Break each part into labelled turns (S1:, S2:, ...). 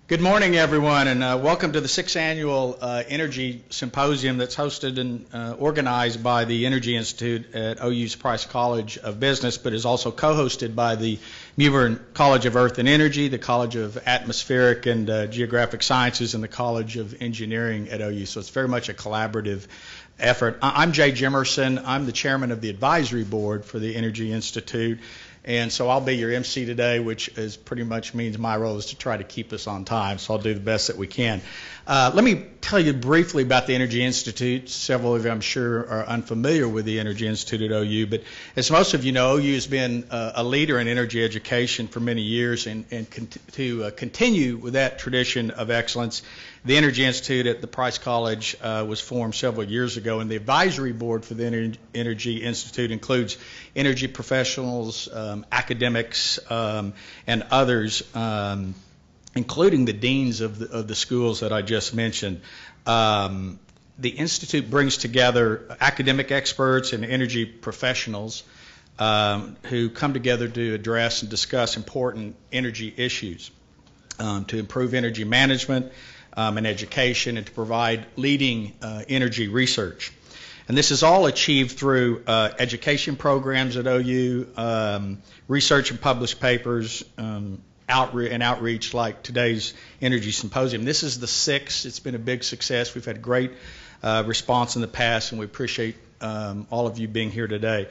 S1: Good morning, everyone, and welcome to the 6th Annual Energy Symposium that's hosted and organized by the Energy Institute at OU's Price College of Business, but is also co-hosted by the Mewburn College of Earth and Energy, the College of Atmospheric and Geographic Sciences, and the College of Engineering at OU. So it's very much a collaborative effort. I'm Jay Jimerson. I'm the chairman of the advisory board for the Energy Institute. And so I'll be your MC today, which is pretty much means my role is to try to keep us on time. So I'll do the best that we can. Let me tell you briefly about the Energy Institute. Several of you, I'm sure, are unfamiliar with the Energy Institute at OU. But as most of you know, OU has been a leader in energy education for many years. And to continue with that tradition of excellence, the Energy Institute at the Price College was formed several years ago. And the advisory board for the Energy Institute includes energy professionals, academics, and others, including the deans of the schools that I just mentioned. The Institute brings together academic experts and energy professionals who come together to address and discuss important energy issues, to improve energy management and education, and to provide leading energy research. And this is all achieved through education programs at OU, research and published papers, outreach like today's Energy Symposium. This is the 6th. It's been a big success. We've had great response in the past, and we appreciate all of you being here today.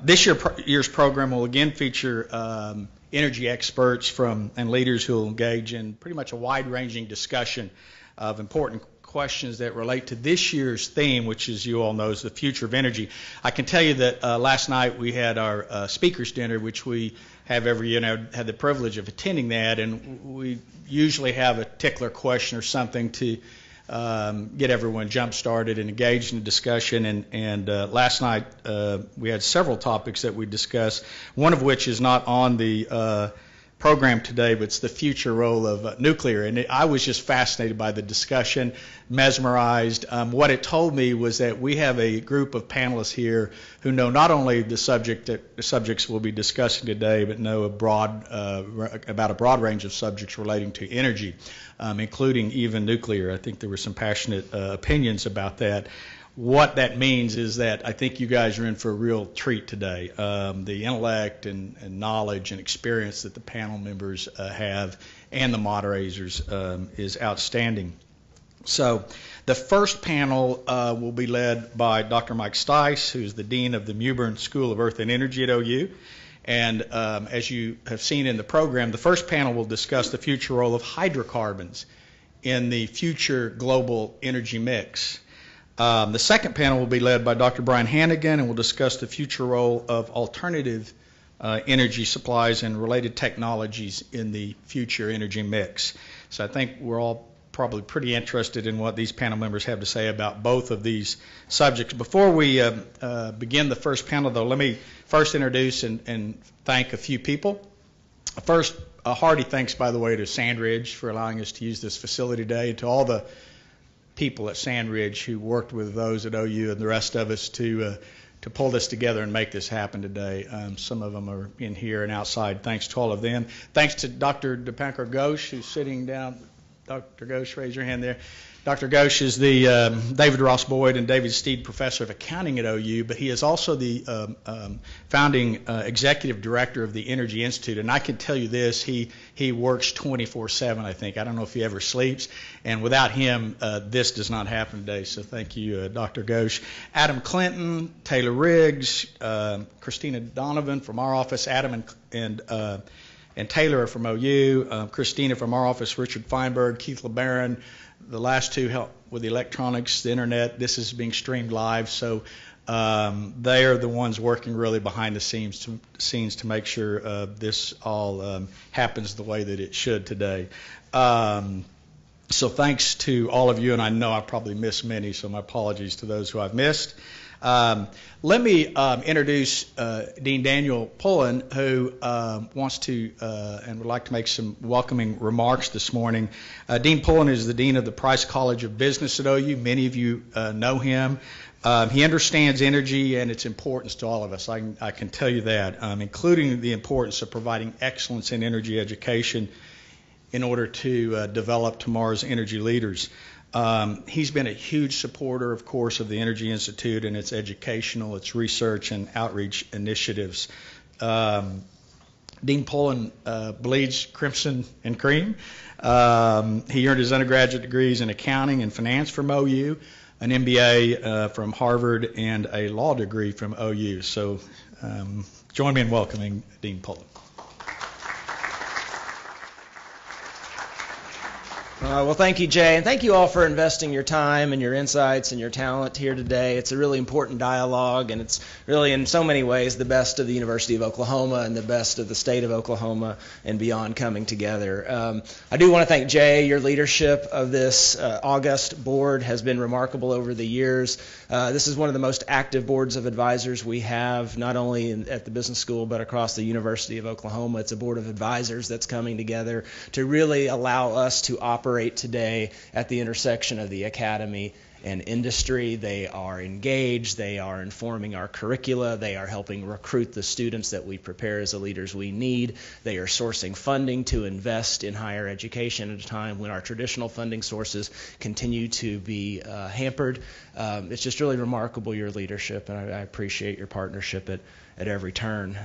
S1: This year's program will again feature energy experts and leaders who will engage in pretty much a wide-ranging discussion of important questions that relate to this year's theme, which, as you all know, is the future of energy. I can tell you that last night we had our speakers dinner, which we have every year, and I had the privilege of attending that, and we usually have a tickler question or something to get everyone jump-started and engaged in the discussion. And last night we had several topics that we discussed, one of which is not on the program today, but it's the future role of nuclear. And I was just fascinated by the discussion, mesmerized. What it told me was that we have a group of panelists here who know not only the subjects we'll be discussing today, but know about a broad range of subjects relating to energy, including even nuclear. I think there were some passionate opinions about that. What that means is that I think you guys are in for a real treat today. The intellect and knowledge and experience that the panel members have and the moderators is outstanding. So the first panel will be led by Dr. Mike Stice, who's the Dean of the Mewburn School of Earth and Energy at OU. And as you have seen in the program, the first panel will discuss the future role of hydrocarbons in the future global energy mix. The second panel will be led by Dr. Brian Hannigan, and will discuss the future role of alternative energy supplies and related technologies in the future energy mix. So I think we're all probably pretty interested in what these panel members have to say about both of these subjects. Before we begin the first panel, though, let me first introduce and thank a few people. First, a hearty thanks, by the way, to Sandridge for allowing us to use this facility today, and to all the people at Sandridge who worked with those at OU and the rest of us to pull this together and make this happen today. Some of them are in here and outside. Thanks to all of them. Thanks to Dr. Dipankar Ghosh, who's sitting down. Dr. Ghosh, raise your hand there. Dr. Ghosh is the David Ross Boyd and David Steed Professor of Accounting at OU, but he is also the founding executive director of the Energy Institute. And I can tell you this, he works 24/7, I think. I don't know if he ever sleeps. And without him, this does not happen today. So thank you, Dr. Ghosh. Adam Clinton, Taylor Riggs, Christina Donovan from our office, Adam and Taylor are from OU, Christina from our office, Richard Feinberg, Keith LeBaron. The last two help with the electronics, the internet. This is being streamed live, so they are the ones working really behind the scenes to make sure this all happens the way that it should today. So thanks to all of you, and I know I probably missed many, so my apologies to those who I've missed. Let me introduce Dean Daniel Pullen, who wants to and would like to make some welcoming remarks this morning. Dean Pullen is the Dean of the Price College of Business at OU. Many of you know him. He understands energy and its importance to all of us. I can tell you that, including the importance of providing excellence in energy education in order to develop tomorrow's energy leaders. He's been a huge supporter, of course, of the Energy Institute and its educational, its research, and outreach initiatives. Dean Pullen bleeds crimson and cream. He earned his undergraduate degrees in accounting and finance from OU, an MBA from Harvard, and a law degree from OU. So join me in welcoming Dean Pullen.
S2: Well, thank you, Jay, and thank you all for investing your time and your insights and your talent here today. It's a really important dialogue, and it's really in so many ways the best of the University of Oklahoma and the best of the state of Oklahoma and beyond coming together. I do want to thank Jay. Your leadership of this august board has been remarkable over the years. This is one of the most active boards of advisors we have, not only at the business school but across the University of Oklahoma. It's a board of advisors that's coming together to really allow us to operate today at the intersection of the academy and industry. They are engaged, they are informing our curricula, they are helping recruit the students that we prepare as the leaders we need, they are sourcing funding to invest in higher education at a time when our traditional funding sources continue to be hampered. It's just really remarkable, your leadership, and I appreciate your partnership at every turn.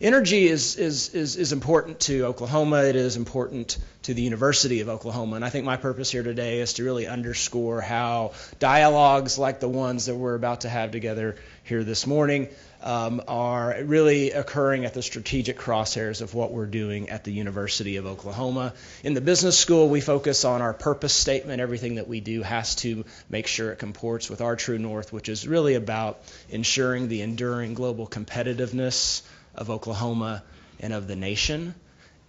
S2: Energy is important to Oklahoma. It is important to the University of Oklahoma, and I think my purpose here today is to really underscore how dialogues like the ones that we're about to have together here this morning are really occurring at the strategic crosshairs of what we're doing at the University of Oklahoma. In the business school, we focus on our purpose statement. Everything that we do has to make sure it comports with our true north, which is really about ensuring the enduring global competitiveness of Oklahoma and of the nation.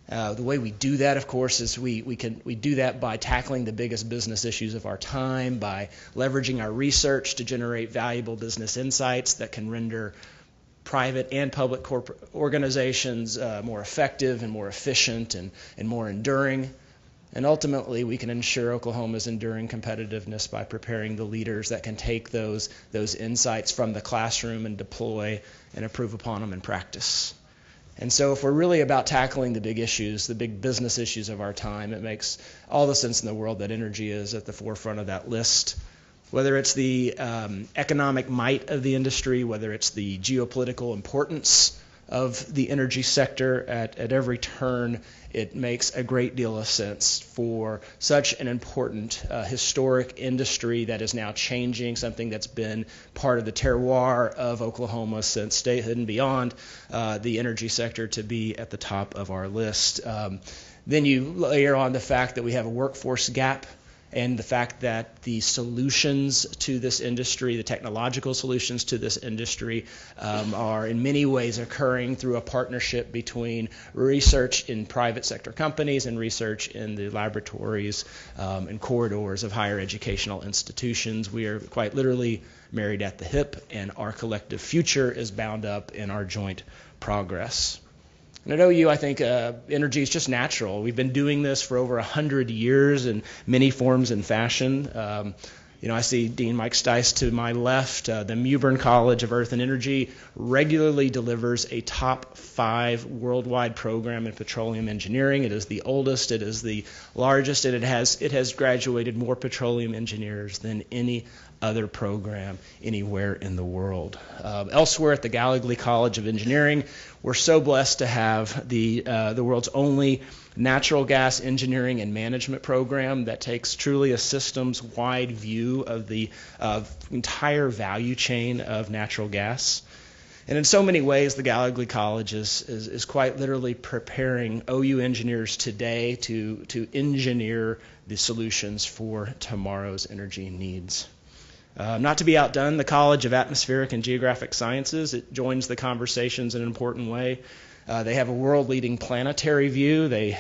S2: The way we do that, of course, is we do that by tackling the biggest business issues of our time, by leveraging our research to generate valuable business insights that can render private and public corporate organizations more effective and more efficient and more enduring. And ultimately, we can ensure Oklahoma's enduring competitiveness by preparing the leaders that can take those insights from the classroom and deploy and improve upon them in practice. And so if we're really about tackling the big issues, the big business issues of our time, it makes all the sense in the world that energy is at the forefront of that list. Whether it's the economic might of the industry, whether it's the geopolitical importance of the energy sector at every turn, it makes a great deal of sense for such an important historic industry that is now changing, something that's been part of the terroir of Oklahoma since statehood and beyond, the energy sector to be at the top of our list. Then you layer on the fact that we have a workforce gap, and the fact that the solutions to this industry, the technological solutions to this industry, are in many ways occurring through a partnership between research in private sector companies and research in the laboratories and corridors of higher educational institutions. We are quite literally married at the hip, and our collective future is bound up in our joint progress. And at OU, I think energy is just natural. We've been doing this for over 100 years in many forms and fashion. I see Dean Mike Stice to my left. The Mewburn College of Earth and Energy regularly delivers a top 5 worldwide program in petroleum engineering. It is the oldest, it is the largest, and it has graduated more petroleum engineers than any other program anywhere in the world. Elsewhere at the Gallagher College of Engineering, we're so blessed to have the world's only natural gas engineering and management program that takes truly a systems-wide view of the entire value chain of natural gas. And in so many ways, the Gallagher College is quite literally preparing OU engineers today to engineer the solutions for tomorrow's energy needs. Not to be outdone, the College of Atmospheric and Geographic Sciences, it joins the conversations in an important way. They have a world-leading planetary view. They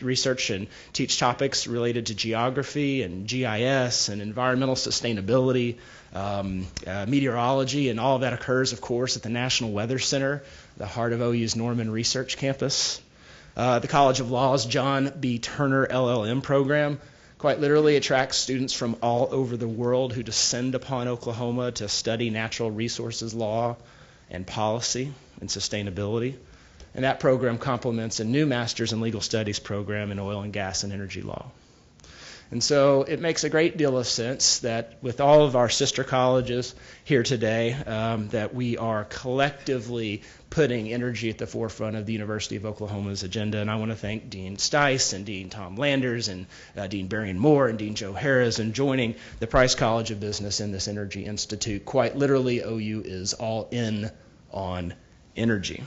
S2: research and teach topics related to geography and GIS and environmental sustainability, meteorology, and all of that occurs, of course, at the National Weather Center, the heart of OU's Norman Research Campus. The College of Law's John B. Turner LLM program quite literally attracts students from all over the world who descend upon Oklahoma to study natural resources law and policy and sustainability. and that program complements a new Master's in Legal Studies program in Oil and Gas and Energy Law. And so it makes a great deal of sense that with all of our sister colleges here today, that we are collectively putting energy at the forefront of the University of Oklahoma's agenda. And I want to thank Dean Stice and Dean Tom Landers and Dean Berrien Moore and Dean Joe Harris in joining the Price College of Business in this Energy Institute. Quite literally, OU is all in on energy.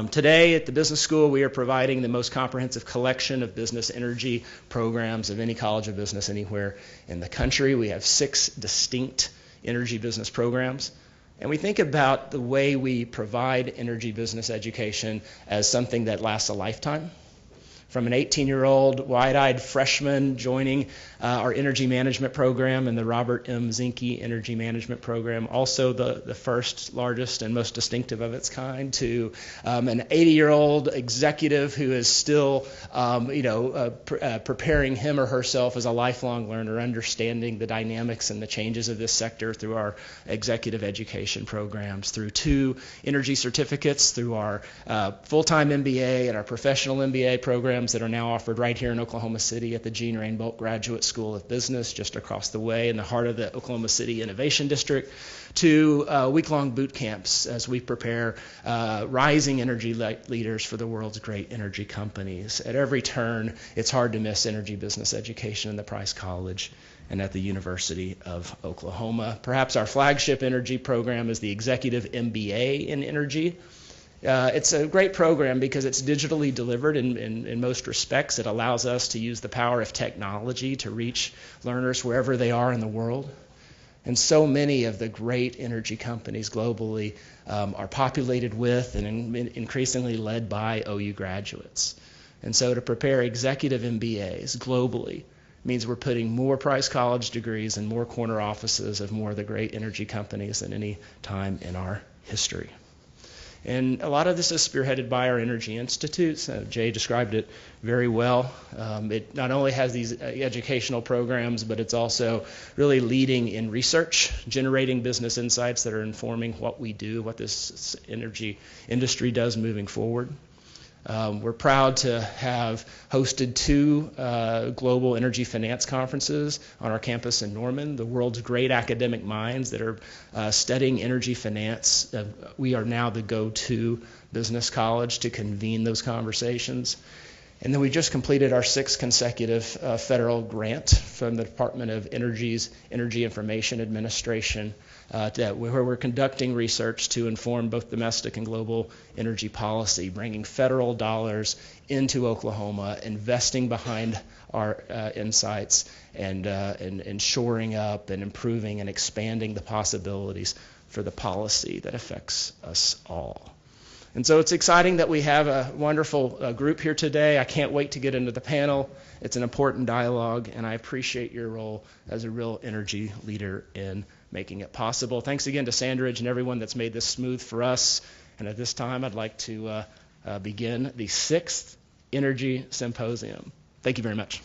S2: Today at the Business School, we are providing the most comprehensive collection of business energy programs of any college of business anywhere in the country. We have 6 distinct energy business programs. And we think about the way we provide energy business education as something that lasts a lifetime. From an 18-year-old wide-eyed freshman joining our energy management program and the Robert M. Zinke Energy Management Program, also the first, largest, and most distinctive of its kind, to an 80-year-old executive who is still, preparing him or herself as a lifelong learner, understanding the dynamics and the changes of this sector through our executive education programs, through 2 energy certificates, through our full-time MBA and our professional MBA programs that are now offered right here in Oklahoma City at the Gene Rainbolt Graduate School of Business, just across the way in the heart of the Oklahoma City Innovation District, to week-long boot camps as we prepare rising energy leaders for the world's great energy companies. At every turn, it's hard to miss energy business education in the Price College and at the University of Oklahoma. Perhaps our flagship energy program is the Executive MBA in Energy. It's a great program because it's digitally delivered in most respects. It allows us to use the power of technology to reach learners wherever they are in the world. And so many of the great energy companies globally are populated with and increasingly led by OU graduates. And so to prepare executive MBAs globally means we're putting more Price College degrees in more corner offices of more of the great energy companies than any time in our history. And a lot of this is spearheaded by our Energy Institutes. Jay described it very well. It not only has these educational programs, but it's also really leading in research, generating business insights that are informing what we do, what this energy industry does moving forward. We're proud to have hosted 2 global energy finance conferences on our campus in Norman, the world's great academic minds that are studying energy finance. We are now the go-to business college to convene those conversations. And then we just completed our 6th consecutive federal grant from the Department of Energy's Energy Information Administration, where we're conducting research to inform both domestic and global energy policy, bringing federal dollars into Oklahoma, investing behind our insights, and shoring up and improving and expanding the possibilities for the policy that affects us all. And so it's exciting that we have a wonderful group here today. I can't wait to get into the panel. It's an important dialogue, and I appreciate your role as a real energy leader in making it possible. Thanks again to Sandridge and everyone that's made this smooth for us. And at this time, I'd like to begin the 6th Energy Symposium. Thank you very much.